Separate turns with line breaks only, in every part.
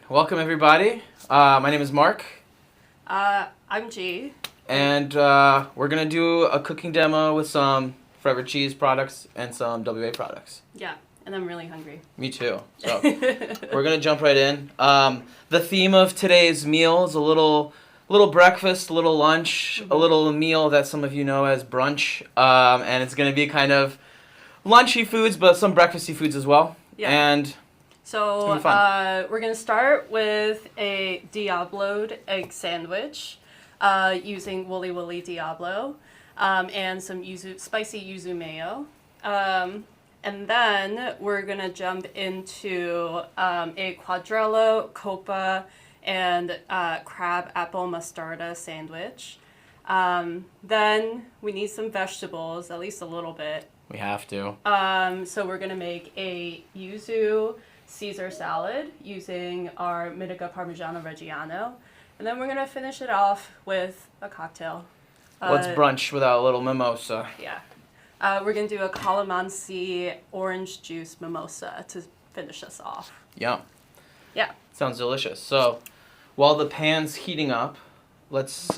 welcome everybody. My name is Mark.
I'm G.
And we're going to do a cooking demo with some Forever Cheese products and some WA products.
Yeah, and I'm really hungry.
Me too. So we're going to jump right in. The theme of today's meal is a little breakfast, a little lunch, a little meal that some of you know as brunch. And it's going to be kind of lunchy foods, but some breakfasty foods as well.
Yeah.
And
so we're going to start with a Diabloed egg sandwich using Wooly Wooly Diablo and some spicy yuzu mayo. And then we're going to jump into a Quadrello, copa, and crab apple mostarda sandwich. Then we need some vegetables, at least a little bit.
we have to.
So we're going to make a Yuzu Caesar salad using our Mitica Parmigiano Reggiano. And then we're going to finish it off with a cocktail.
What's brunch without a little mimosa?
Yeah. We're going to do a Calamansi orange juice mimosa to finish us off.
Yum.
Yeah.
Sounds delicious. So while the pan's heating up, let's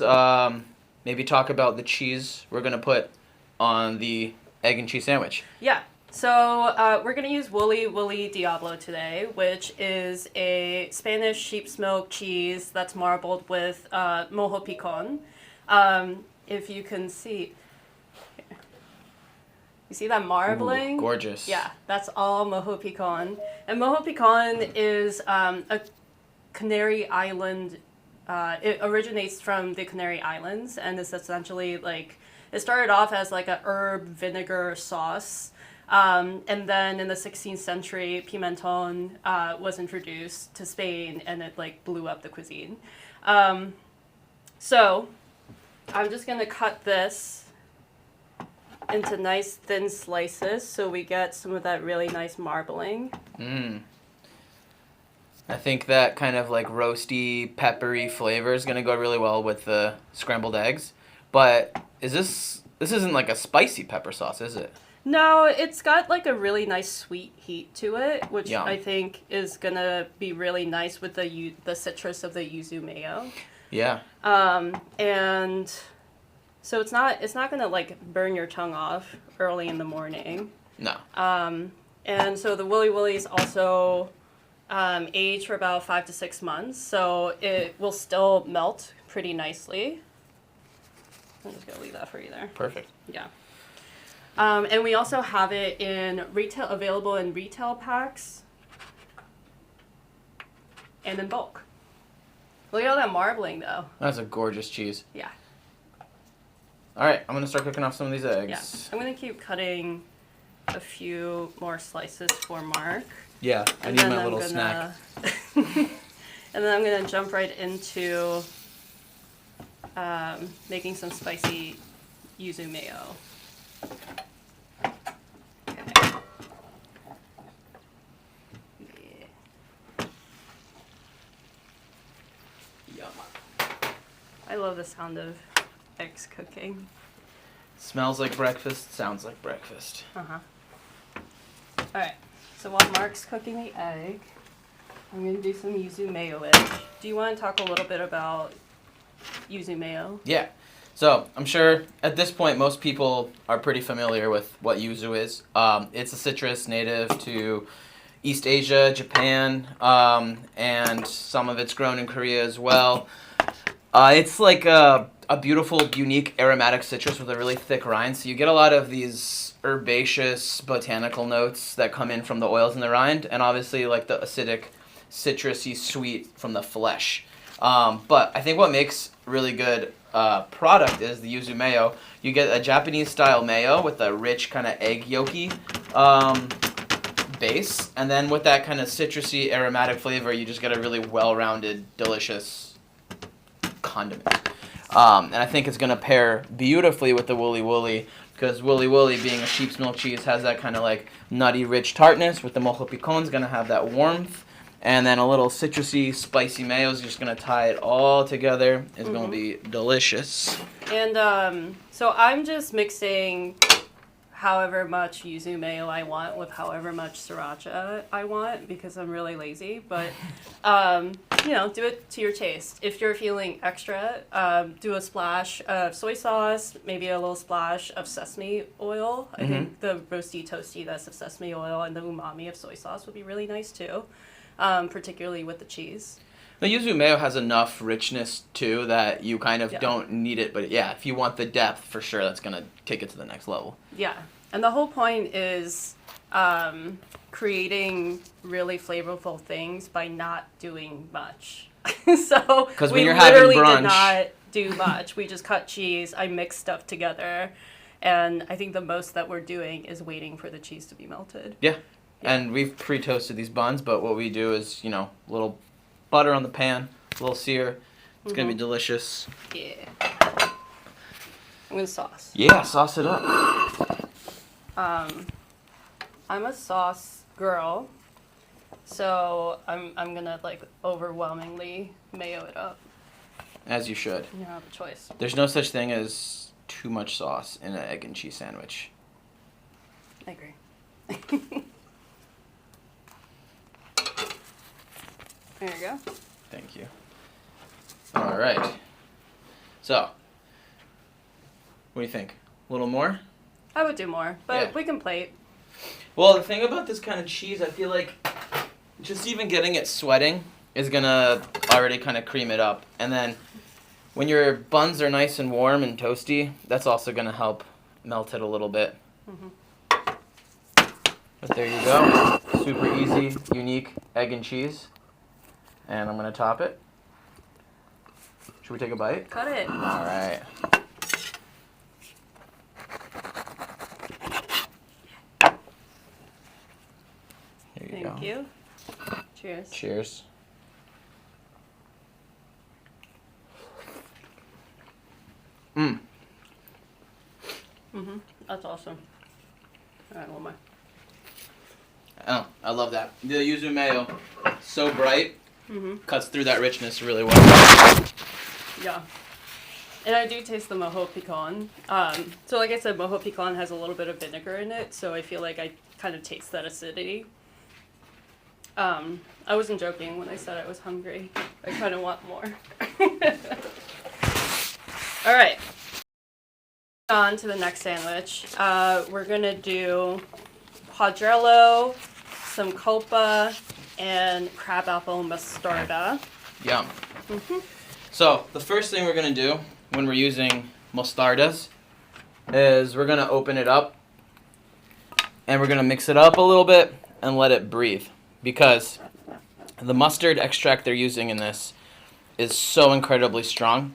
maybe talk about the cheese we're going to put on the egg and cheese sandwich.
Yeah. So we're going to use Wooly Wooly Diablo today, which is a Spanish sheep's milk cheese that's marbled with mojo picon. If you can see, you see that marbling?
Ooh, gorgeous.
Yeah, that's all mojo picon. And mojo picon is a Canary Island, it originates from the Canary Islands, and it's essentially like, it started off as like a herb vinegar sauce. And then in the 16th century, pimenton was introduced to Spain, and it like blew up the cuisine. So I'm just gonna cut this into nice thin slices so we get some of that really nice marbling.
I think that kind of like roasty, peppery flavor is gonna go really well with the scrambled eggs. But this isn't like a spicy pepper sauce, is it?
No, it's got like a really nice sweet heat to it, which
Yum.
I think is gonna be really nice with the citrus of the yuzu mayo.
Yeah.
And so it's not gonna like burn your tongue off early in the morning.
No.
And so the Wooly Wooly's also age for about 5 to 6 months, so it will still melt pretty nicely. I'm just gonna leave that for you there.
Perfect.
Yeah. And we also have it available in retail packs and in bulk. Look at all that marbling, though.
That's a gorgeous cheese.
Yeah.
All right, I'm gonna start cooking off some of these eggs.
Yeah. I'm gonna keep cutting a few more slices for Mark.
Yeah, I need my little snack.
And then I'm gonna jump right into making some spicy yuzu mayo. Okay. Yeah.
Yum.
I love the sound of eggs cooking.
Smells like breakfast, sounds like breakfast.
Uh-huh. Alright, so while Mark's cooking the egg, I'm going to do some yuzu mayo-ish. Do you want to talk a little bit about yuzu mayo?
Yeah. So I'm sure at this point most people are pretty familiar with what yuzu is. It's a citrus native to East Asia, Japan, and some of it's grown in Korea as well. It's like a beautiful, unique aromatic citrus with a really thick rind. So you get a lot of these herbaceous botanical notes that come in from the oils in the rind, and obviously like the acidic, citrusy sweet from the flesh. But I think what makes really good product is the yuzu mayo. You get a Japanese style mayo with a rich kind of egg yolky base, and then with that kind of citrusy aromatic flavor, you just get a really well-rounded, delicious condiment. And I think it's going to pair beautifully with the Wooly Wooly, because Wooly Wooly, being a sheep's milk cheese, has that kind of like nutty, rich tartness. With the mojo picon, is going to have that warmth. And then a little citrusy, spicy mayo is just going to tie it all together. It's going to be delicious.
And so I'm just mixing however much yuzu mayo I want with however much sriracha I want because I'm really lazy. But, do it to your taste. If you're feeling extra, do a splash of soy sauce, maybe a little splash of sesame oil. I think the roasty toastiness of sesame oil and the umami of soy sauce would be really nice too, particularly with the cheese.
The yuzu mayo has enough richness too that you kind of don't need it, but yeah, if you want the depth, for sure, that's gonna take it to the next level.
Yeah, and the whole point is creating really flavorful things by not doing much. So
because
we
when you're having
literally
brunch,
did not do much. We just cut cheese. I mixed stuff together, and I think the most that we're doing is waiting for the cheese to be melted.
Yeah. And we've pre-toasted these buns, but what we do is, a little butter on the pan, a little sear. It's gonna be delicious.
Yeah. I'm gonna sauce.
Yeah, sauce it up.
I'm a sauce girl, so I'm gonna overwhelmingly mayo it up.
As you should.
You don't have a choice.
There's no such thing as too much sauce in an egg and cheese sandwich.
I agree. There you go.
Thank you. All right. So, what do you think? A little more?
I would do more, but we can plate.
Well, the thing about this kind of cheese, I feel like just even getting it sweating is going to already kind of cream it up. And then when your buns are nice and warm and toasty, that's also going to help melt it a little bit. But there you go. Super easy, unique egg and cheese. And I'm going to top it. Should we take a bite?
Cut it.
All right. Here you go.
Thank you. Cheers.
Cheers.
That's awesome. All right, one more.
Oh, I love that. The yuzu mayo, so bright, cuts through that richness really well.
Yeah. And I do taste the mojo pican. So like I said, mojo pican has a little bit of vinegar in it, so I feel like I kind of taste that acidity. I wasn't joking when I said I was hungry. I kind of want more. All right. On to the next sandwich. We're going to do Quadrello, some copa, and crabapple mostarda.
Yum. So, the first thing we're going to do when we're using mostardas is we're going to open it up and we're going to mix it up a little bit and let it breathe, because the mustard extract they're using in this is so incredibly strong.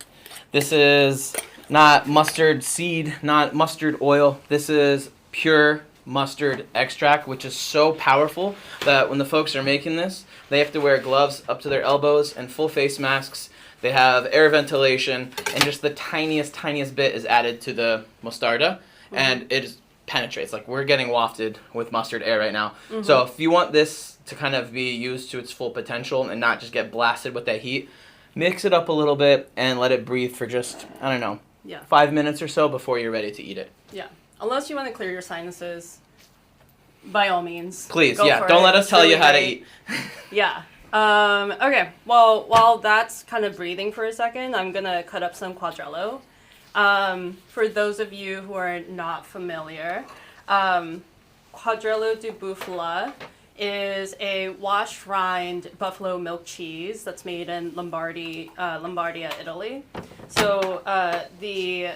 This is not mustard seed, not mustard oil. This is pure mustard extract, which is so powerful that when the folks are making this, they have to wear gloves up to their elbows and full face masks. They have air ventilation, and just the tiniest bit is added to the mostarda, and it just penetrates. Like, we're getting wafted with mustard air right now. So if you want this to kind of be used to its full potential and not just get blasted with that heat, mix it up a little bit and let it breathe for just, 5 minutes or so before you're ready to eat it.
Yeah. Unless you want to clear your sinuses, by all means.
Please, don't let us tell you how to eat.
Yeah. Okay, well, while that's kind of breathing for a second, I'm going to cut up some Quadrello. For those of you who are not familiar, Quadrello di Bufala is a wash rind buffalo milk cheese that's made in Lombardia, Italy. So the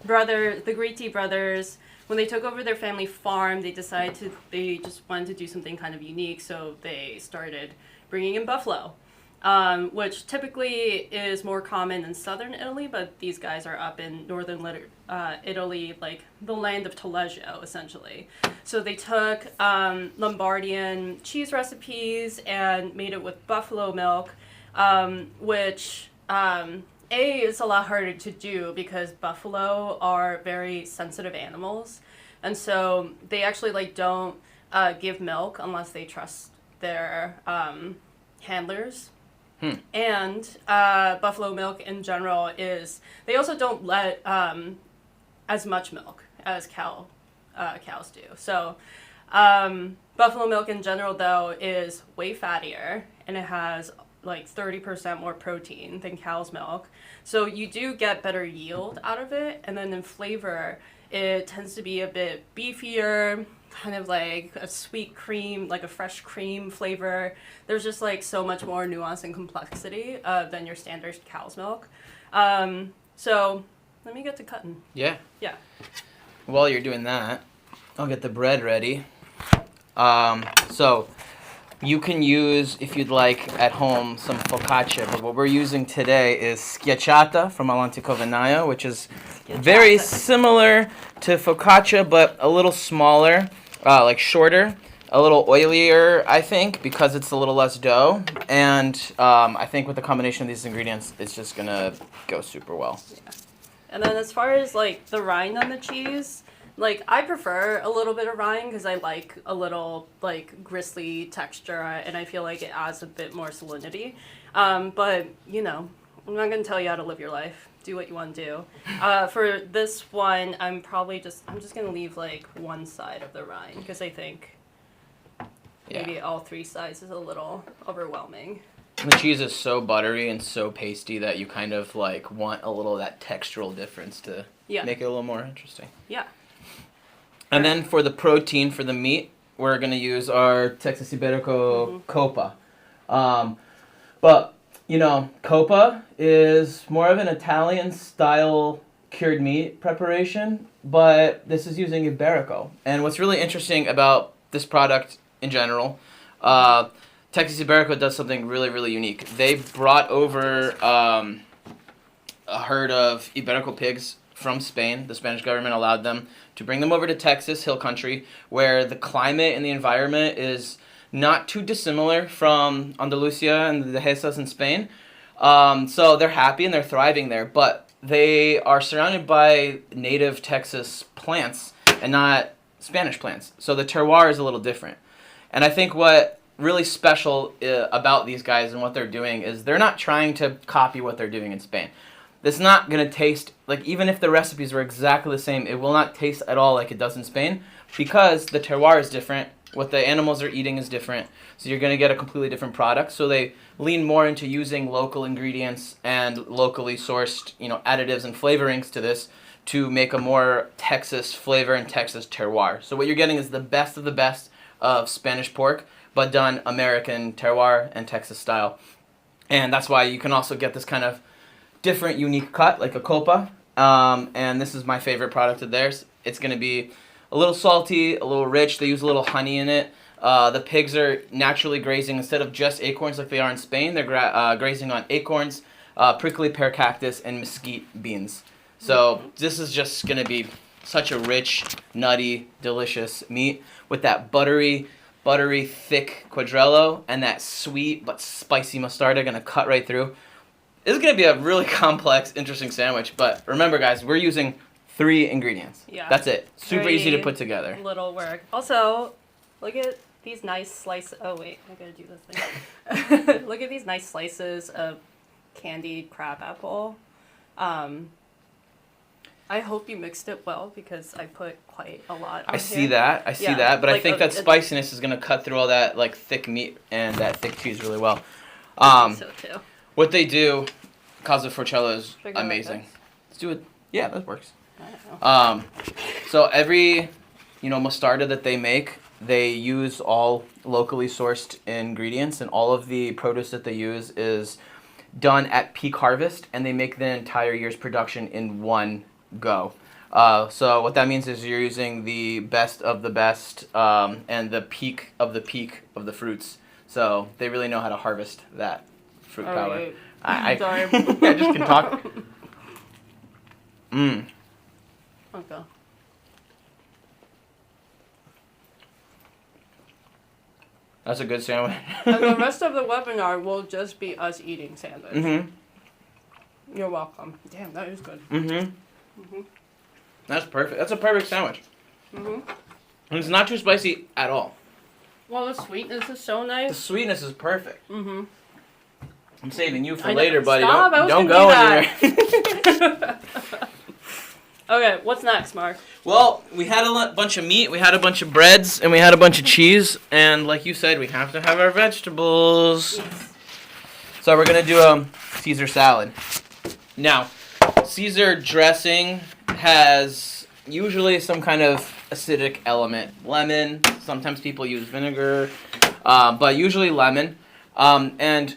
Gritti brothers, when they took over their family farm, they just wanted to do something kind of unique, so they started bringing in buffalo, which typically is more common in southern Italy, but these guys are up in northern Italy, like the land of Taleggio, essentially. So they took Lombardian cheese recipes and made it with buffalo milk, which is a lot harder to do because buffalo are very sensitive animals, and so they actually don't give milk unless they trust their handlers. And buffalo milk in general they also don't let as much milk as cow cows do. So buffalo milk in general, though, is way fattier, and it has like 30% more protein than cow's milk. So you do get better yield out of it. And then in flavor, it tends to be a bit beefier, kind of like a sweet cream, like a fresh cream flavor. There's just like so much more nuance and complexity than your standard cow's milk. So let me get to cutting.
Yeah.
Yeah.
While you're doing that, I'll get the bread ready. So you can use, if you'd like, at home, some focaccia, but what we're using today is schiacciata from Alanticovenaio, which is very similar to focaccia, but a little smaller, like shorter, a little oilier, I think, because it's a little less dough, and I think with the combination of these ingredients, it's just gonna go super well.
Yeah. And then as far as like the rind on the cheese, like I prefer a little bit of rind because I like a little like gristly texture, and I feel like it adds a bit more salinity. But you know, I'm not gonna tell you how to live your life. Do what you want to do. For this one, I'm just gonna leave like one side of the rind because I think maybe all three sides is a little overwhelming.
And the cheese is so buttery and so pasty that you kind of like want a little of that textural difference to make it a little more interesting.
Yeah.
And then for the protein, for the meat, we're going to use our Texas Iberico copa. But, you know, copa is more of an Italian-style cured meat preparation, but this is using Iberico. And what's really interesting about this product in general, Texas Iberico does something really, really unique. They brought over a herd of Iberico pigs from Spain. The Spanish government allowed them to bring them over to Texas, hill country, where the climate and the environment is not too dissimilar from Andalusia and the Dehesas in Spain. So they're happy and they're thriving there, but they are surrounded by native Texas plants and not Spanish plants. So the terroir is a little different. And I think what really special about these guys and what they're doing is they're not trying to copy what they're doing in Spain. It's not going to taste, like even if the recipes were exactly the same, it will not taste at all like it does in Spain because the terroir is different, what the animals are eating is different, so you're going to get a completely different product. So they lean more into using local ingredients and locally sourced, you know, additives and flavorings to this to make a more Texas flavor and Texas terroir. So what you're getting is the best of Spanish pork, but done American terroir and Texas style. And that's why you can also get this kind of different, unique cut, like a copa. And this is my favorite product of theirs. It's going to be a little salty, a little rich. They use a little honey in it. The pigs are naturally grazing, instead of just acorns like they are in Spain, they're grazing on acorns, prickly pear cactus, and mesquite beans. So this is just going to be such a rich, nutty, delicious meat with that buttery, thick Quadrello and that sweet but spicy mostarda going to cut right through. This is going to be a really complex, interesting sandwich, but remember, guys, we're using 3 ingredients. Yeah. That's it. Super easy to put together.
Little work. Also, look at these nice slices. Oh, wait, I got to do this thing. Look at these nice slices of candied crabapple. I hope you mixed it well because I put quite a lot on
I see that, but like I think that spiciness is going to cut through all that like thick meat and that thick cheese really well.
I think so too.
What they do, Casa Forcello, is amazing. Let's do it. Yeah, that works. So every, mostarda that they make, they use all locally sourced ingredients, and all of the produce that they use is done at peak harvest, and they make the entire year's production in one go. So what that means is you're using the best of the best and the peak of the fruits. So they really know how to harvest that fruit power.
Right.
I
Sorry.
I just can talk.
Okay.
That's a good sandwich.
And the rest of the webinar will just be us eating sandwich.
Mm-hmm.
You're welcome. Damn, that is good.
Mm-hmm. Mm-hmm. That's perfect. That's a perfect sandwich.
Mm-hmm.
And it's not too spicy at all.
Well, the sweetness is so nice.
The sweetness is perfect.
Mm-hmm.
I'm saving you for later, buddy.
Stop,
Don't go anywhere.
Okay, what's next, Mark?
Well, we had a bunch of meat, we had a bunch of breads, and we had a bunch of cheese. And like you said, we have to have our vegetables.
Yes.
So we're going to do a Caesar salad. Now, Caesar dressing has usually some kind of acidic element. Lemon, sometimes people use vinegar, but usually lemon. And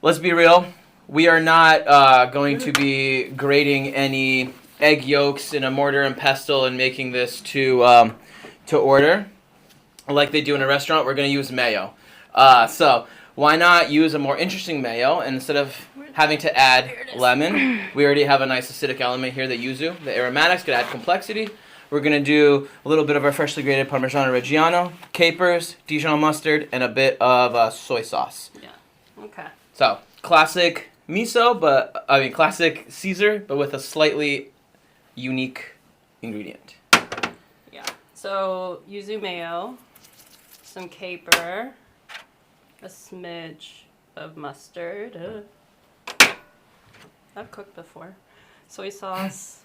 let's be real, we are not going to be grating any egg yolks in a mortar and pestle and making this to order like they do in a restaurant. We're going to use mayo. So why not use a more interesting mayo, and instead of having to add lemon, we already have a nice acidic element here, the yuzu. The aromatics could add complexity. We're going to do a little bit of our freshly grated Parmigiano Reggiano, capers, Dijon mustard, and a bit of soy sauce.
Yeah. Okay.
So, classic miso, classic Caesar, but with a slightly unique ingredient.
Yeah. So, yuzu mayo, some caper, a smidge of mustard. I've cooked before. Soy sauce,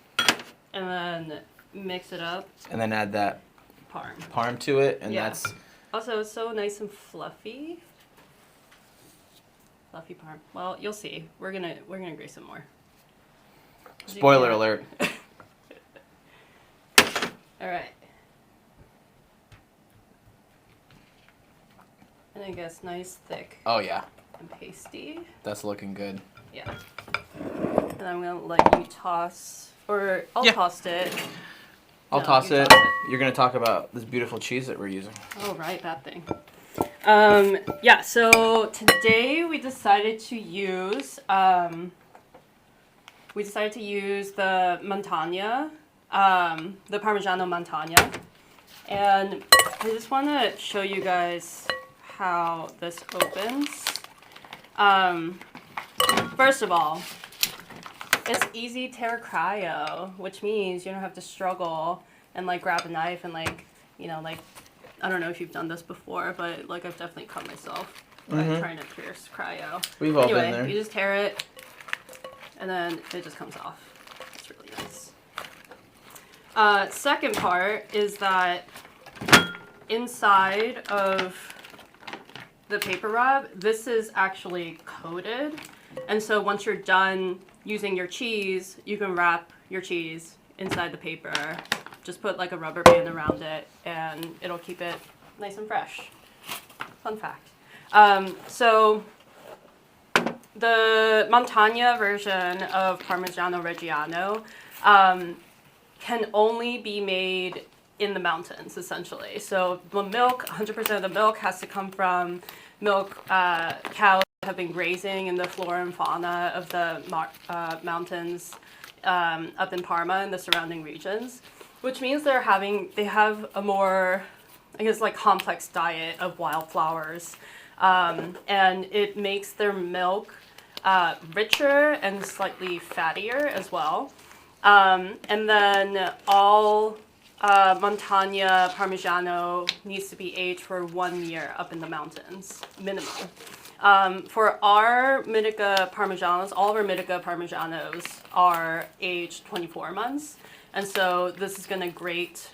and then mix it up.
And then add that parm to it, and that's...
Also, it's so nice and fluffy. Fluffy parm. Well, you'll see. We're gonna grace some more.
Spoiler alert.
All right. And I guess nice, thick.
Oh yeah.
And pasty.
That's looking good.
Yeah. And I'm gonna let you toss, or I'll toss it.
I'll toss it. You're gonna talk about this beautiful cheese that we're using.
Oh right, that thing. Yeah. So today we decided to use the Montagna, the Parmigiano Montagna, and I just want to show you guys how this opens. First of all, it's easy terra cryo, which means you don't have to struggle and like grab a knife and like, you know, like, I don't know if you've done this before, but like I've definitely cut myself by trying to pierce cryo.
We've all been there.
You just tear it and then it just comes off. It's really nice. Second part is that inside of the paper wrap, this is actually coated. And so once you're done using your cheese, you can wrap your cheese inside the paper. Just put like a rubber band around it and it'll keep it nice and fresh. Fun fact. So the Montagna version of Parmigiano Reggiano can only be made in the mountains, essentially. So the milk, 100% of the milk has to come from cows that have been grazing in the flora and fauna of the mountains up in Parma and the surrounding regions, which means they have a more, I guess, like complex diet of wildflowers, and it makes their milk richer and slightly fattier as well. And then all Montagna Parmigiano needs to be aged for 1 year up in the mountains, minimum. For our Mitica Parmigianos, all of our Mitica Parmigianos are aged 24 months. And so this is going to grate.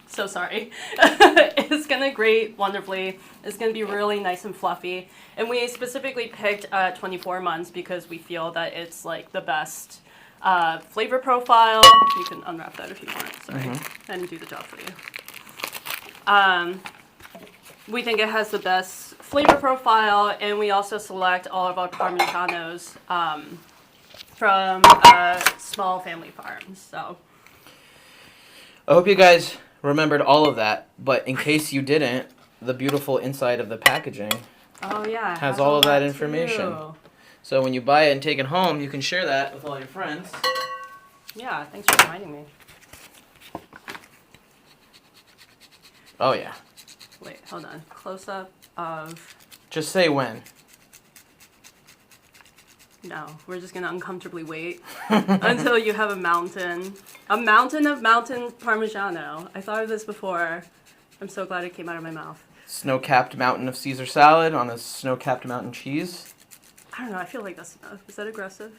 So sorry. It's going to grate wonderfully. It's going to be really nice and fluffy. And we specifically picked 24 months because we feel that it's like the best flavor profile. You can unwrap that if you want. Sorry. I didn't do the job for you. We think it has the best flavor profile, and we also select all of our Parmigianos from small family farms. So
I hope you guys remembered all of that, but in case you didn't, the beautiful inside of the packaging has all of that information.
Too.
So when you buy it and take it home, you can share that with all your friends.
Yeah, thanks for reminding me.
Oh yeah.
Wait, hold on. Close up of...
Just say when.
No, we're just going to uncomfortably wait until you have a mountain. A mountain of mountain Parmigiano. I thought of this before. I'm so glad it came out of my mouth.
Snow-capped mountain of Caesar salad on a snow-capped mountain cheese.
I don't know. I feel like that's enough. Is that aggressive?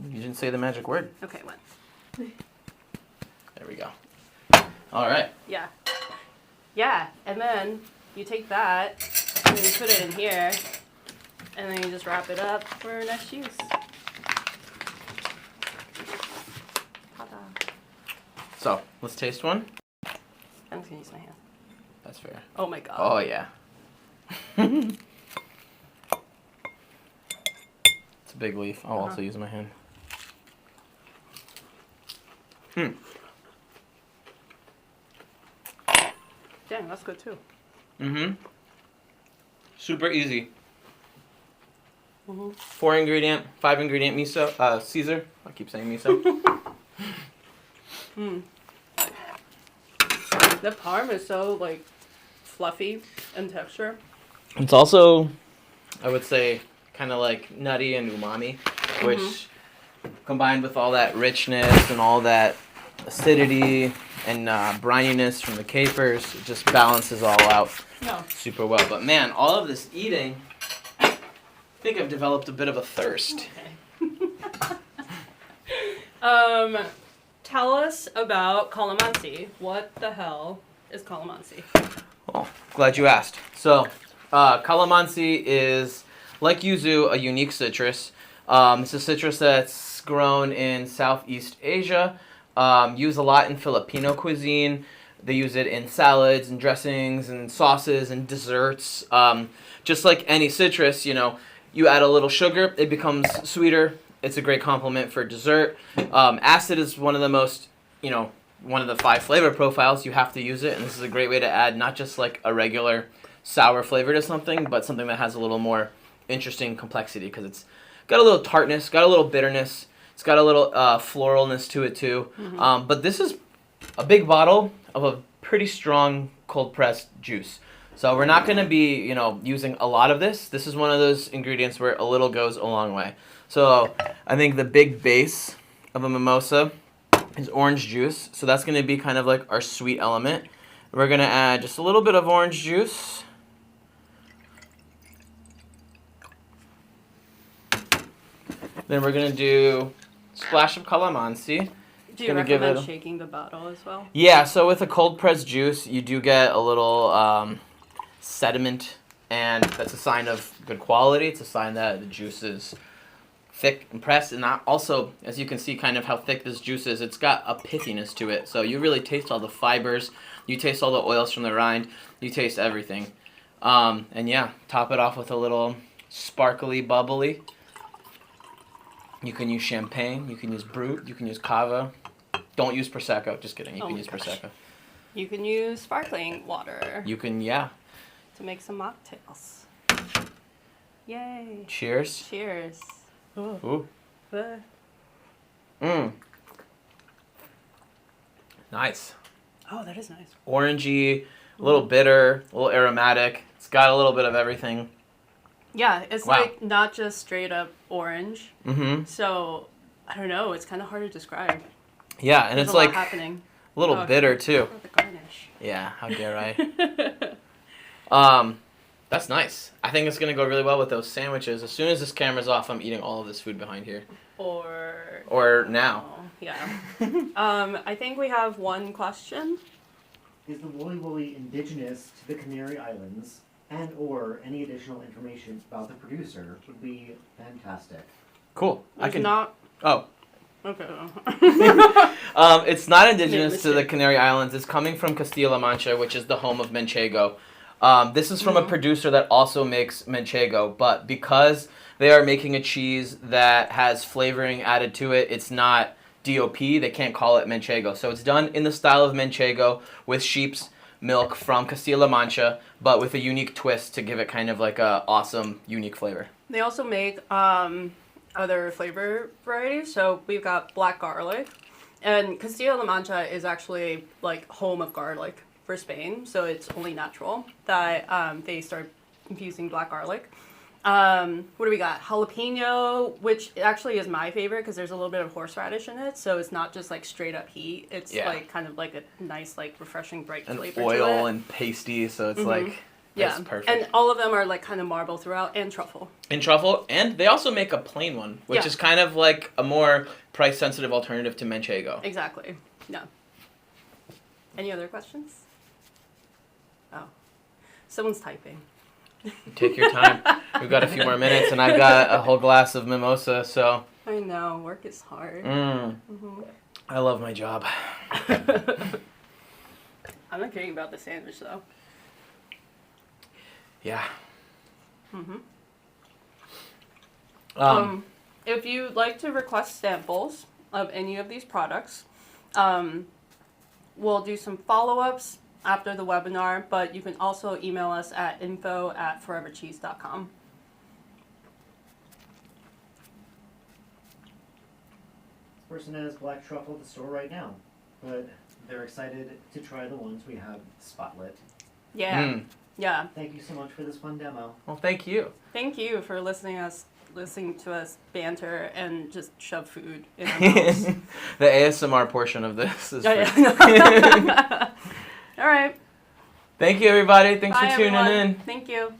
You didn't say the magic word.
Okay, what?
There we go. All right.
Yeah. Yeah, and then you take that, and then you put it in here, and then you just wrap it up for next use. Ta-da.
So, let's taste one.
I'm just gonna use my hand.
That's fair.
Oh my god.
Oh, yeah. It's a big leaf. I'll also use my hand.
Dang, that's good too.
Super easy.
5
ingredient miso, Caesar. I keep saying miso.
The parm is so like fluffy in texture.
It's also, I would say, kind of like nutty and umami, which combined with all that richness and all that acidity and brininess from the capers, it just balances all out super well. But man, all of this eating, I think I've developed a bit of a thirst.
Okay. Tell us about Calamansi. What the hell is Calamansi?
Well, glad you asked. So, Calamansi is, like yuzu, a unique citrus. It's a citrus that's grown in Southeast Asia. Used a lot in Filipino cuisine. They use it in salads and dressings and sauces and desserts. Just like any citrus, you know, you add a little sugar, it becomes sweeter. It's a great complement for dessert. Acid is one of the most, one of the 5 flavor profiles. You have to use it, and this is a great way to add not just like a regular sour flavor to something, but something that has a little more interesting complexity because it's got a little tartness, got a little bitterness. It's got a little floralness to it too. But this is a big bottle of a pretty strong cold pressed juice. So we're not going to be, using a lot of this. This is one of those ingredients where a little goes a long way. So I think the big base of a mimosa is orange juice. So that's going to be kind of like our sweet element. We're going to add just a little bit of orange juice. Then we're going to do a splash of calamansi.
Do you recommend shaking the bottle as well? Yeah,
so with a cold pressed juice, you do get a little sediment, and that's a sign of good quality. It's a sign that the juice is thick and pressed, and also, as you can see kind of how thick this juice is, it's got a pithiness to it. So you really taste all the fibers, you taste all the oils from the rind, you taste everything. And yeah, top it off with a little sparkly bubbly. You can use champagne, you can use brut, you can use cava. Don't use Prosecco, just kidding, you can use Prosecco.
You can use sparkling water.
You can, yeah.
To make some mocktails. Yay.
Cheers.
Cheers.
Ooh.
Ooh.
Nice.
Oh, that is nice.
Orangey, a little bitter, a little aromatic. It's got a little bit of everything.
Yeah, it's like not just straight up orange. So, I don't know, it's kind of hard to describe.
Yeah, and
There's
it's like
happening.
A little bitter too.
The garnish.
Yeah, how dare I? That's nice. I think it's gonna go really well with those sandwiches. As soon as this camera's off, I'm eating all of this food behind here.
Or
now.
Yeah. I think we have one question.
Is the Woolly Woolly indigenous to the Canary Islands, and or any additional information about the producer would be fantastic.
Cool.
Not.
Oh.
Okay.
It's not indigenous to the Canary Islands. It's coming from Castilla-La Mancha, which is the home of manchego. This is from a producer that also makes manchego, but because they are making a cheese that has flavoring added to it, it's not DOP. They can't call it manchego. So it's done in the style of manchego with sheep's milk from Castilla-La Mancha, but with a unique twist to give it kind of like a awesome, unique flavor.
They also make other flavor varieties. So we've got black garlic, and Castilla-La Mancha is actually like home of garlic for Spain, so it's only natural that they start infusing black garlic. What do we got? Jalapeno, which actually is my favorite because there's a little bit of horseradish in it, so it's not just like straight up heat. It's like kind of like a nice, like refreshing, bright flavor to it.
And oil and pasty, so it's like That's
Yeah,
perfect.
and all of them are like kind of marble throughout and truffle.
And truffle, and they also make a plain one, which
Yeah.
is kind of like a more price-sensitive alternative to manchego.
Exactly. Yeah. Any other questions? Oh, someone's typing.
Take your time. We've got a few more minutes, and I've got a whole glass of mimosa, so...
I know, work is hard.
I love my job.
I'm not kidding about the sandwich, though.
Yeah.
If you'd like to request samples of any of these products, we'll do some follow-ups after the webinar, but you can also email us at info@forevercheese.com.
This person has black truffle at the store right now, but they're excited to try the ones we have spotlit.
Yeah. Yeah.
Thank you so much for this fun demo.
Well, thank you.
Thank you for listening to us banter and just shove food in our mouths.
The ASMR portion of this is...
Yeah. All right.
Thank you, everybody. Thanks
Bye,
for tuning
everyone.
in.
Thank you.